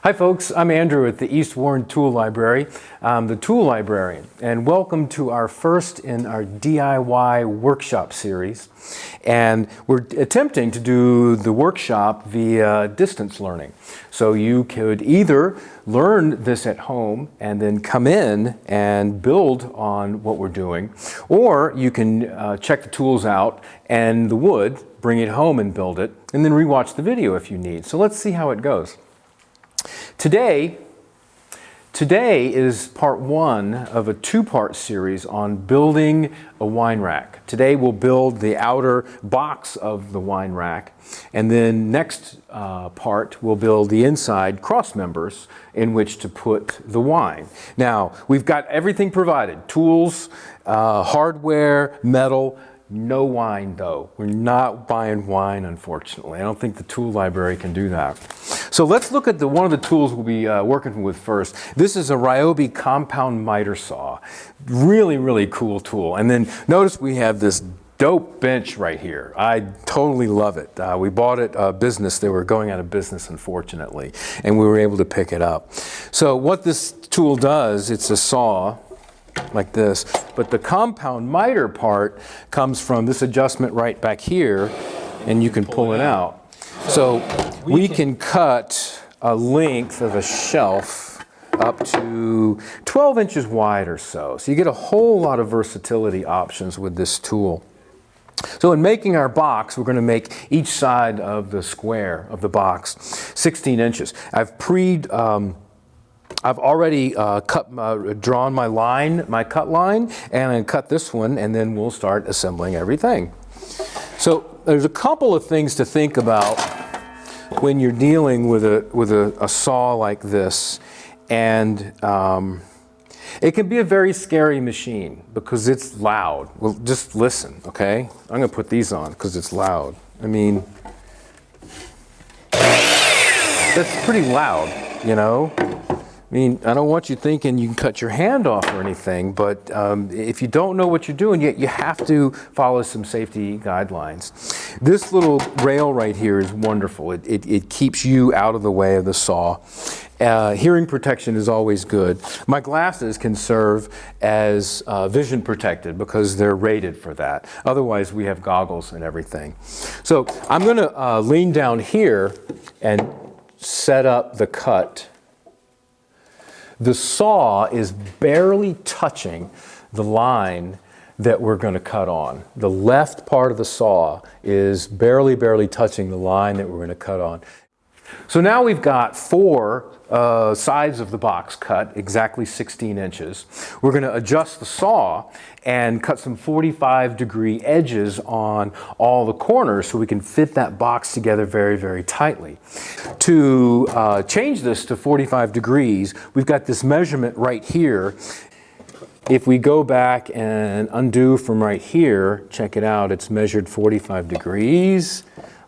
Hi folks, I'm Andrew at the East Warren Tool Library. I'm the Tool Librarian, and welcome to our first in our DIY workshop series. And we're attempting to do the workshop via distance learning. So you could either learn this at home and then come in and build on what we're doing, or you can check the tools out and the wood, bring it home and build it, and then rewatch the video if you need. So let's see how it goes. Today is part one of a two-part series on building a wine rack. Today we'll build the outer box of the wine rack, and then next part we'll build the inside cross members in which to put the wine. Now, we've got everything provided: tools, hardware, metal. No wine though. We're not buying wine, unfortunately. I don't think the tool library can do that. So let's look at one of the tools we'll be working with first. This is a Ryobi compound miter saw. Really, really cool tool. And then notice we have this dope bench right here. I totally love it. We bought it business. They were going out of business, unfortunately, and we were able to pick it up. So what this tool does, it's a saw like this, but the compound miter part comes from this adjustment right back here, and you can pull it out. So we can cut a length of a shelf up to 12 inches wide or so. So you get a whole lot of versatility options with this tool. So in making our box, we're going to make each side of the square of the box 16 inches. I've already drawn my line, my cut line, and I cut this one, and then we'll start assembling everything. So there's a couple of things to think about when you're dealing with a saw like this, and it can be a very scary machine because it's loud. Well, just listen, okay? I'm going to put these on because it's loud. I mean, that's pretty loud, you know? I mean, I don't want you thinking you can cut your hand off or anything, but if you don't know what you're doing, you have to follow some safety guidelines. This little rail right here is wonderful. It keeps you out of the way of the saw. Hearing protection is always good. My glasses can serve as vision protected because they're rated for that. Otherwise, we have goggles and everything. So I'm going to lean down here and set up the cut. The saw is barely touching the line that we're going to cut on. The left part of the saw is barely touching the line that we're going to cut on. So now we've got four sides of the box cut, exactly 16 inches. We're going to adjust the saw and cut some 45-degree edges on all the corners so we can fit that box together very tightly. To change this to 45 degrees, we've got this measurement right here. If we go back and undo from right here, check it out, it's measured 45 degrees,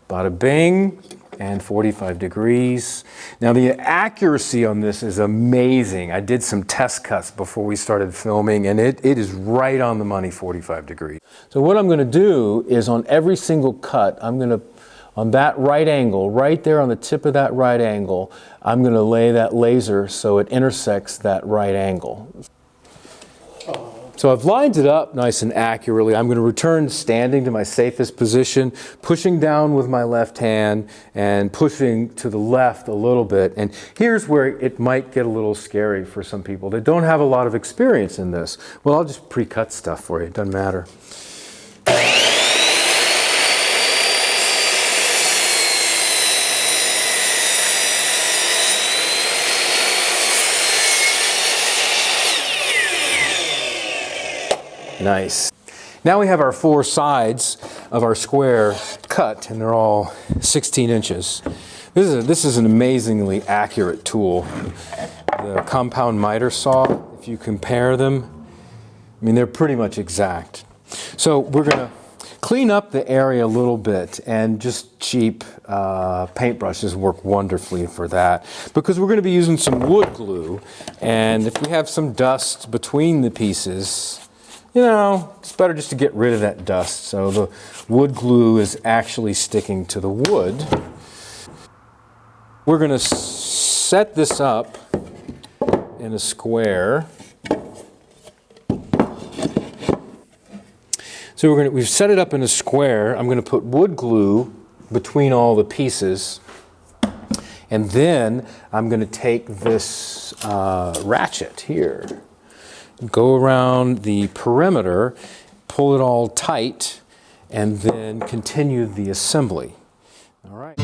bada bing, and 45 degrees. Now the accuracy on this is amazing. I did some test cuts before we started filming, and it is right on the money, 45 degrees. So what I'm going to do is on every single cut, I'm going to, on that right angle, right there on the tip of that right angle, I'm going to lay that laser so it intersects that right angle. So I've lined it up nice and accurately. I'm going to return standing to my safest position, pushing down with my left hand and pushing to the left a little bit. And here's where it might get a little scary for some people that don't have a lot of experience in this. Well, I'll just pre-cut stuff for you. It doesn't matter. Nice. Now we have our four sides of our square cut, and they're all 16 inches. This is an amazingly accurate tool. The compound miter saw, if you compare them, I mean, they're pretty much exact. So we're going to clean up the area a little bit, and just cheap paintbrushes work wonderfully for that, because we're going to be using some wood glue, and if we have some dust between the pieces, you know, it's better just to get rid of that dust. So the wood glue is actually sticking to the wood. We're going to set this up in a square. So we've set it up in a square. I'm going to put wood glue between all the pieces. And then I'm going to take this ratchet here, go around the perimeter, pull it all tight, and then continue the assembly. All right.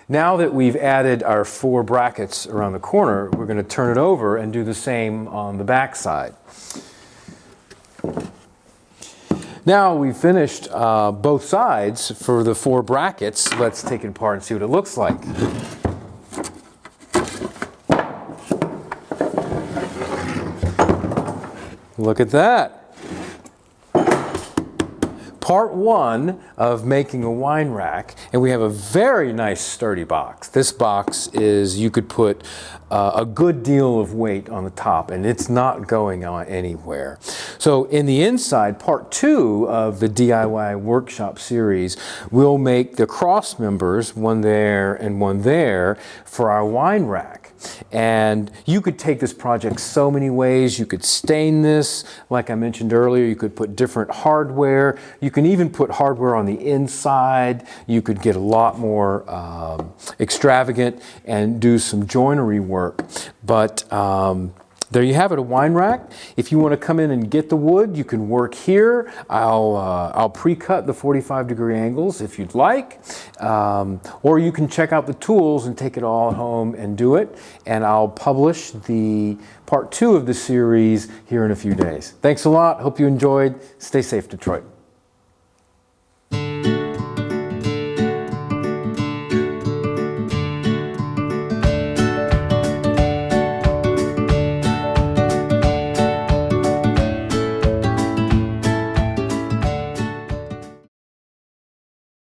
Now that we've added our 4 brackets around the corner, we're going to turn it over and do the same on the back side. Now we've finished both sides for the 4 brackets. Let's take it apart and see what it looks like. Look at that. Part 1 of making a wine rack, and we have a very nice sturdy box. This box is, you could put a good deal of weight on the top and it's not going on anywhere. So in the inside, part 2 of the DIY workshop series, we'll make the cross members, one there and one there, for our wine rack. And you could take this project so many ways. You could stain this, like I mentioned earlier. You could put different hardware. You can even put hardware on the inside. You could get a lot more extravagant and do some joinery work. But there you have it, a wine rack. If you want to come in and get the wood, you can work here. I'll pre-cut the 45-degree angles if you'd like. Or you can check out the tools and take it all home and do it. And I'll publish the part 2 of the series here in a few days. Thanks a lot. Hope you enjoyed. Stay safe, Detroit.